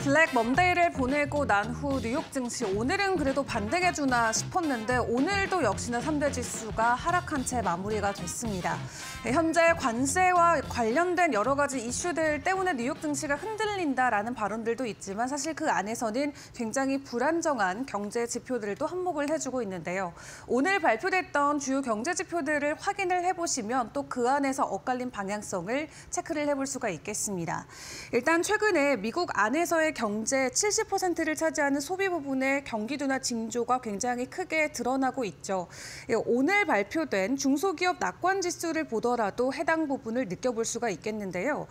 블랙 먼데이를 보내고 난 후 뉴욕 증시 오늘은 그래도 반등해주나 싶었는데 오늘도 역시나 3대 지수가 하락한 채 마무리가 됐습니다. 현재 관세와 관련된 여러 가지 이슈들 때문에 뉴욕 증시가 흔들린다라는 발언들도 있지만 사실 그 안에서는 굉장히 불안정한 경제 지표들도 한몫을 해주고 있는데요. 오늘 발표됐던 주요 경제 지표들을 확인을 해보시면 또 그 안에서 엇갈린 방향성을 체크를 해볼 수가 있겠습니다. 일단 최근에 미국 안에서의 경제 70%를 차지하는 소비 부분의 경기도나 징조가 굉장히 크게 드러나고 있죠. 오늘 발표된 중소기업 낙관 지수를 보더라도 해당 부분을 느껴볼 수가 있겠는데요.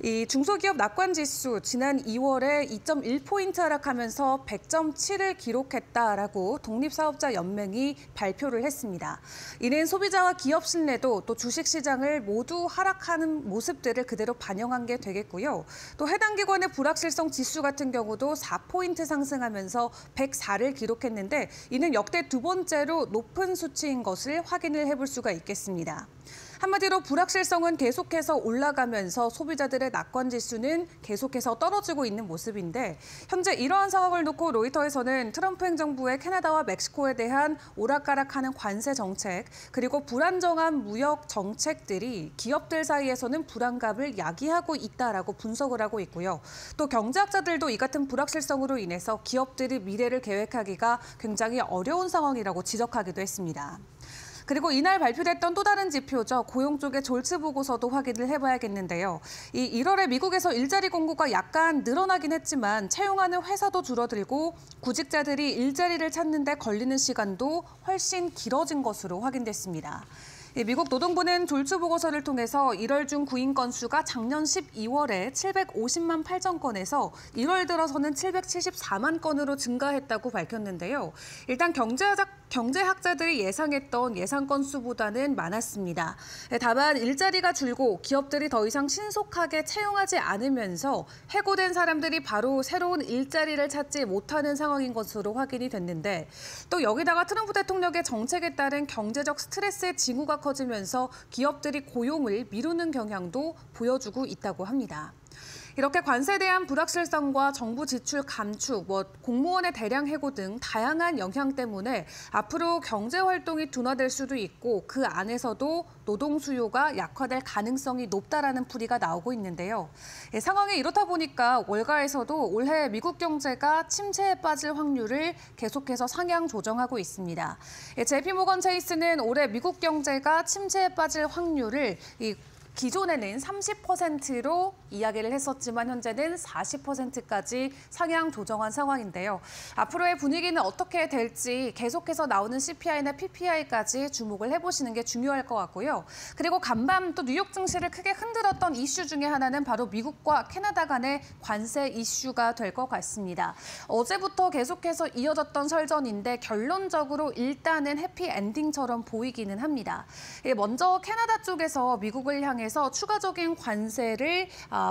이 중소기업 낙관 지수 지난 2월에 2.1포인트 하락하면서 100.7을 기록했다라고 독립사업자 연맹이 발표를 했습니다. 이는 소비자와 기업 신뢰도 또 주식시장을 모두 하락하는 모습들을 그대로 반영한 게 되겠고요. 또 해당 기관의 불확실성 지수 같은 경우도 4포인트 상승하면서 104를 기록했는데 이는 역대 두 번째로 높은 수치인 것을 확인을 해볼 수가 있겠습니다. 한마디로 불확실성은 계속해서 올라가면서 소비자들의 낙관 지수는 계속해서 떨어지고 있는 모습인데 현재 이러한 상황을 놓고 로이터에서는 트럼프 행정부의 캐나다와 멕시코에 대한 오락가락하는 관세 정책 그리고 불안정한 무역 정책들이 기업들 사이에서는 불안감을 야기하고 있다라고 분석을 하고 있고요. 또 경제학자들도 이 같은 불확실성으로 인해서 기업들이 미래를 계획하기가 굉장히 어려운 상황이라고 지적하기도 했습니다. 그리고 이날 발표됐던 또 다른 지표죠. 고용 쪽의 졸지 보고서도 확인을 해봐야겠는데요. 이 1월에 미국에서 일자리 공고가 약간 늘어나긴 했지만 채용하는 회사도 줄어들고 구직자들이 일자리를 찾는 데 걸리는 시간도 훨씬 길어진 것으로 확인됐습니다. 미국 노동부는 졸지 보고서를 통해서 1월 중 구인 건수가 작년 12월에 750만 8천 건에서 1월 들어서는 774만 건으로 증가했다고 밝혔는데요. 일단 경제학자들이 예상했던 예상 건수보다는 많았습니다. 다만 일자리가 줄고 기업들이 더 이상 신속하게 채용하지 않으면서 해고된 사람들이 바로 새로운 일자리를 찾지 못하는 상황인 것으로 확인이 됐는데 또 여기다가 트럼프 대통령의 정책에 따른 경제적 스트레스의 징후가 커지면서 기업들이 고용을 미루는 경향도 보여주고 있다고 합니다. 이렇게 관세에 대한 불확실성과 정부 지출 감축, 공무원의 대량 해고 등 다양한 영향 때문에 앞으로 경제 활동이 둔화될 수도 있고 그 안에서도 노동 수요가 약화될 가능성이 높다라는 풀이가 나오고 있는데요. 상황이 이렇다 보니까 월가에서도 올해 미국 경제가 침체에 빠질 확률을 계속해서 상향 조정하고 있습니다. JP모건 체이스는 올해 미국 경제가 침체에 빠질 확률을 기존에는 30%로 이야기를 했었지만 현재는 40%까지 상향 조정한 상황인데요. 앞으로의 분위기는 어떻게 될지 계속해서 나오는 CPI나 PPI까지 주목을 해보시는 게 중요할 것 같고요. 그리고 간밤 또 뉴욕 증시를 크게 흔들었던 이슈 중에 하나는 바로 미국과 캐나다 간의 관세 이슈가 될 것 같습니다. 어제부터 계속해서 이어졌던 설전인데 결론적으로 일단은 해피엔딩처럼 보이기는 합니다. 먼저 캐나다 쪽에서 미국을 향해 추가적인 관세를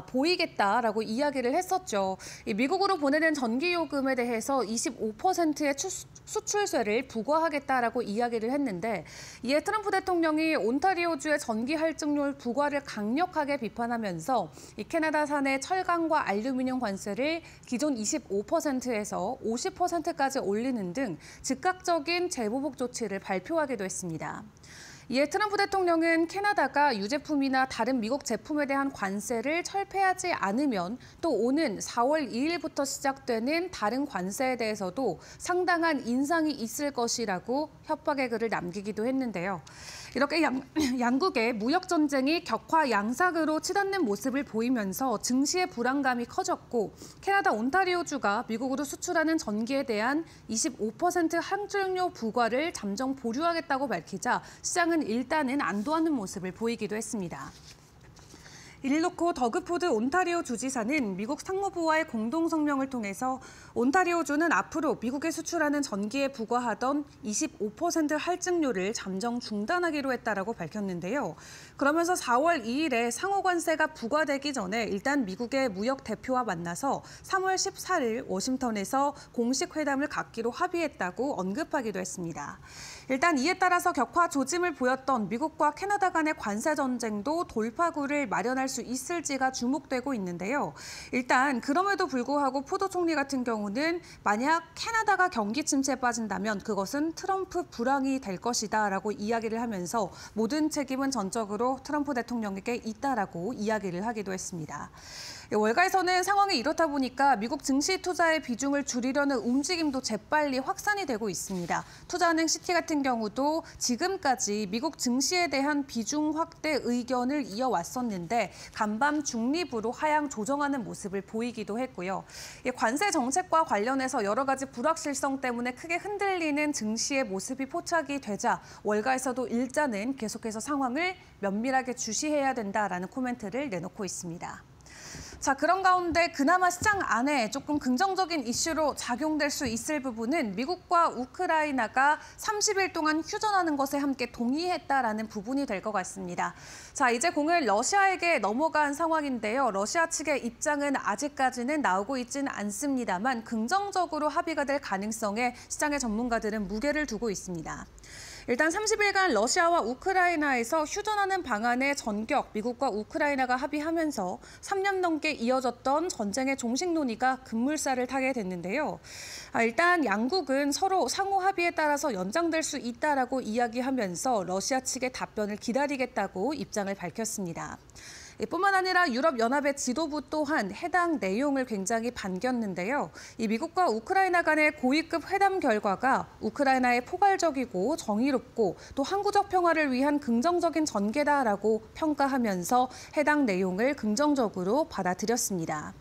보이겠다라고 이야기를 했었죠. 미국으로 보내는 전기요금에 대해서 25%의 수출세를 부과하겠다라고 이야기를 했는데 이에 트럼프 대통령이 온타리오주의 전기 할증률 부과를 강력하게 비판하면서 이 캐나다산의 철강과 알루미늄 관세를 기존 25%에서 50%까지 올리는 등 즉각적인 재보복 조치를 발표하기도 했습니다. 이에 트럼프 대통령은 캐나다가 유제품이나 다른 미국 제품에 대한 관세를 철폐하지 않으면 또 오는 4월 2일부터 시작되는 다른 관세에 대해서도 상당한 인상이 있을 것이라고 협박의 글을 남기기도 했는데요. 이렇게 양국의 무역 전쟁이 격화 양상으로 치닫는 모습을 보이면서 증시의 불안감이 커졌고 캐나다 온타리오주가 미국으로 수출하는 전기에 대한 25% 항공료 부과를 잠정 보류하겠다고 밝히자 시장은 일단은 안도하는 모습을 보이기도 했습니다. 이를 놓고 더그푸드 온타리오 주지사는 미국 상무부와의 공동 성명을 통해서 온타리오주는 앞으로 미국에 수출하는 전기에 부과하던 25% 할증료를 잠정 중단하기로 했다라고 밝혔는데요. 그러면서 4월 2일에 상호 관세가 부과되기 전에 일단 미국의 무역 대표와 만나서 3월 14일 워싱턴에서 공식 회담을 갖기로 합의했다고 언급하기도 했습니다. 일단 이에 따라서 격화 조짐을 보였던 미국과 캐나다 간의 관세 전쟁도 돌파구를 마련할 수 있을지가 주목되고 있는데요. 일단 그럼에도 불구하고 푸드 총리 같은 경우는 만약 캐나다가 경기 침체에 빠진다면 그것은 트럼프 불황이 될 것이다라고 이야기를 하면서 모든 책임은 전적으로 트럼프 대통령에게 있다라고 이야기를 하기도 했습니다. 월가에서는 상황이 이렇다 보니까 미국 증시 투자의 비중을 줄이려는 움직임도 재빨리 확산이 되고 있습니다. 투자은행 시티 같은 경우도 지금까지 미국 증시에 대한 비중 확대 의견을 이어왔었는데 간밤 중립으로 하향 조정하는 모습을 보이기도 했고요. 관세 정책과 관련해서 여러 가지 불확실성 때문에 크게 흔들리는 증시의 모습이 포착이 되자 월가에서도 일자는 계속해서 상황을 면밀하게 주시해야 된다라는 코멘트를 내놓고 있습니다. 자, 그런 가운데 그나마 시장 안에 조금 긍정적인 이슈로 작용될 수 있을 부분은 미국과 우크라이나가 30일 동안 휴전하는 것에 함께 동의했다라는 부분이 될 것 같습니다. 자, 이제 공을 러시아에게 넘어간 상황인데요. 러시아 측의 입장은 아직까지는 나오고 있지는 않습니다만 긍정적으로 합의가 될 가능성에 시장의 전문가들은 무게를 두고 있습니다. 일단 30일간 러시아와 우크라이나에서 휴전하는 방안의 전격 미국과 우크라이나가 합의하면서 3년 넘게 이어졌던 전쟁의 종식 논의가 급물살을 타게 됐는데요. 일단 양국은 서로 상호 합의에 따라서 연장될 수 있다라고 이야기하면서 러시아 측의 답변을 기다리겠다고 입장을 밝혔습니다. 뿐만 아니라 유럽연합의 지도부 또한 해당 내용을 굉장히 반겼는데요. 이 미국과 우크라이나 간의 고위급 회담 결과가 우크라이나의 포괄적이고 정의롭고 또 항구적 평화를 위한 긍정적인 전개다라고 평가하면서 해당 내용을 긍정적으로 받아들였습니다.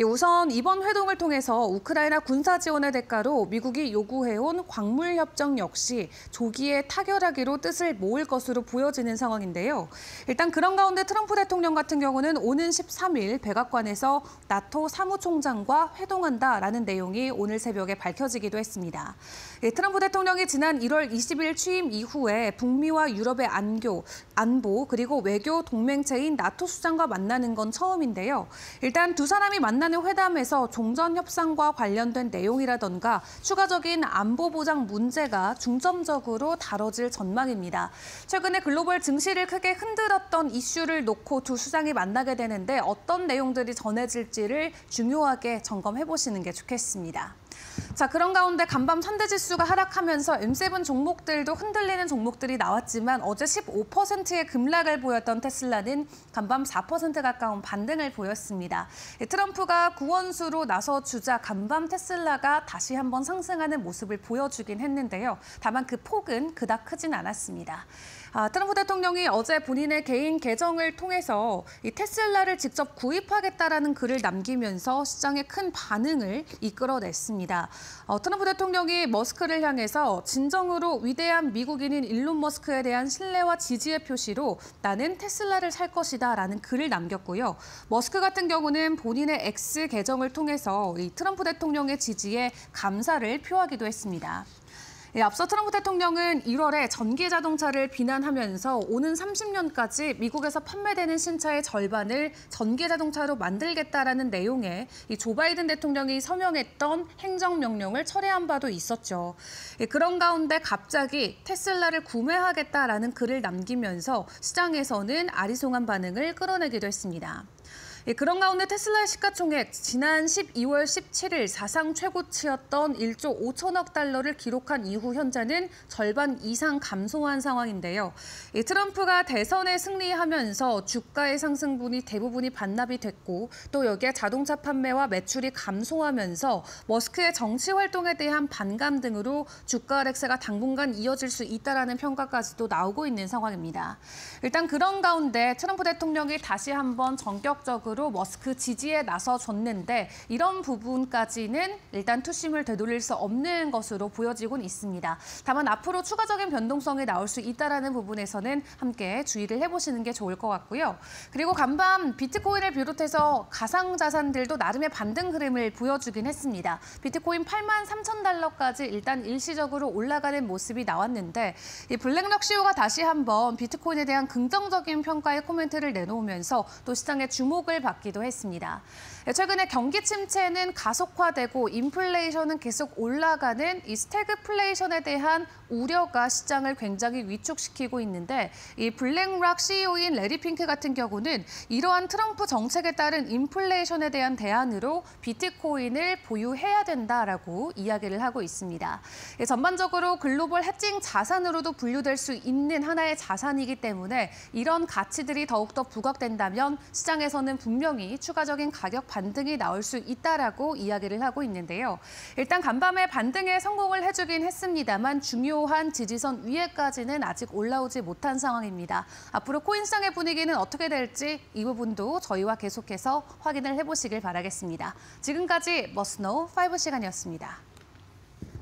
우선 이번 회동을 통해서 우크라이나 군사 지원의 대가로 미국이 요구해온 광물 협정 역시 조기에 타결하기로 뜻을 모을 것으로 보여지는 상황인데요. 일단 그런 가운데 트럼프 대통령 같은 경우는 오는 13일 백악관에서 나토 사무총장과 회동한다라는 내용이 오늘 새벽에 밝혀지기도 했습니다. 트럼프 대통령이 지난 1월 20일 취임 이후에 북미와 유럽의 안보 그리고 외교 동맹체인 나토 수장과 만나는 건 처음인데요. 일단 두 사람이 만나는 회담에서 종전 협상과 관련된 내용이라던가 추가적인 안보 보장 문제가 중점적으로 다뤄질 전망입니다. 최근에 글로벌 증시를 크게 흔들었던 이슈를 놓고 두 수장이 만나게 되는데 어떤 내용들이 전해질지를 중요하게 점검해 보시는 게 좋겠습니다. 자, 그런 가운데 간밤 선대지수가 하락하면서 M7 종목들도 흔들리는 종목들이 나왔지만 어제 15%의 급락을 보였던 테슬라는 간밤 4% 가까운 반등을 보였습니다. 트럼프가 구원수로 나서주자 간밤 테슬라가 다시 한번 상승하는 모습을 보여주긴 했는데요. 다만 그 폭은 그닥 크진 않았습니다. 트럼프 대통령이 어제 본인의 개인 계정을 통해서 이 테슬라를 직접 구입하겠다라는 글을 남기면서 시장에 큰 반응을 이끌어냈습니다. 트럼프 대통령이 머스크를 향해서 진정으로 위대한 미국인인 일론 머스크에 대한 신뢰와 지지의 표시로 나는 테슬라를 살 것이다라는 글을 남겼고요. 머스크 같은 경우는 본인의 X 계정을 통해서 이 트럼프 대통령의 지지에 감사를 표하기도 했습니다. 앞서 트럼프 대통령은 1월에 전기 자동차를 비난하면서 오는 30년까지 미국에서 판매되는 신차의 절반을 전기 자동차로 만들겠다라는 내용의 조 바이든 대통령이 서명했던 행정명령을 철회한 바도 있었죠. 그런 가운데 갑자기 테슬라를 구매하겠다라는 글을 남기면서 시장에서는 아리송한 반응을 끌어내기도 했습니다. 그런 가운데 테슬라의 시가총액 지난 12월 17일 사상 최고치였던 1조 5천억 달러를 기록한 이후 현재는 절반 이상 감소한 상황인데요. 트럼프가 대선에 승리하면서 주가의 상승분이 대부분이 반납이 됐고 또 여기에 자동차 판매와 매출이 감소하면서 머스크의 정치 활동에 대한 반감 등으로 주가 하락세가 당분간 이어질 수 있다라는 평가까지도 나오고 있는 상황입니다. 일단 그런 가운데 트럼프 대통령이 다시 한번 전격적으로 머스크 지지에 나서줬는데 이런 부분까지는 일단 투심을 되돌릴 수 없는 것으로 보여지곤 있습니다. 다만 앞으로 추가적인 변동성이 나올 수 있다는 부분에서는 함께 주의를 해보시는 게 좋을 것 같고요. 그리고 간밤 비트코인을 비롯해서 가상자산들도 나름의 반등 흐름을 보여주긴 했습니다. 비트코인 83,000달러까지 일단 일시적으로 올라가는 모습이 나왔는데 이 블랙럭시오가 다시 한번 비트코인에 대한 긍정적인 평가의 코멘트를 내놓으면서 또 시장의 주목을 받기도 했습니다. 최근에 경기 침체는 가속화되고 인플레이션은 계속 올라가는 이 스태그플레이션에 대한 우려가 시장을 굉장히 위축시키고 있는데 이 블랙락 CEO인 레리 핑크 같은 경우는 이러한 트럼프 정책에 따른 인플레이션에 대한 대안으로 비트코인을 보유해야 된다라고 이야기를 하고 있습니다. 전반적으로 글로벌 해칭 자산으로도 분류될 수 있는 하나의 자산이기 때문에 이런 가치들이 더욱더 부각된다면 시장에서는 분명히 추가적인 가격 반등이 나올 수 있다라고 이야기를 하고 있는데요. 일단 간밤에 반등에 성공을 해주긴 했습니다만 중요한 지지선 위에까지는 아직 올라오지 못한 상황입니다. 앞으로 코인시장의 분위기는 어떻게 될지 이 부분도 저희와 계속해서 확인을 해보시길 바라겠습니다. 지금까지 머스노우 5 시간이었습니다.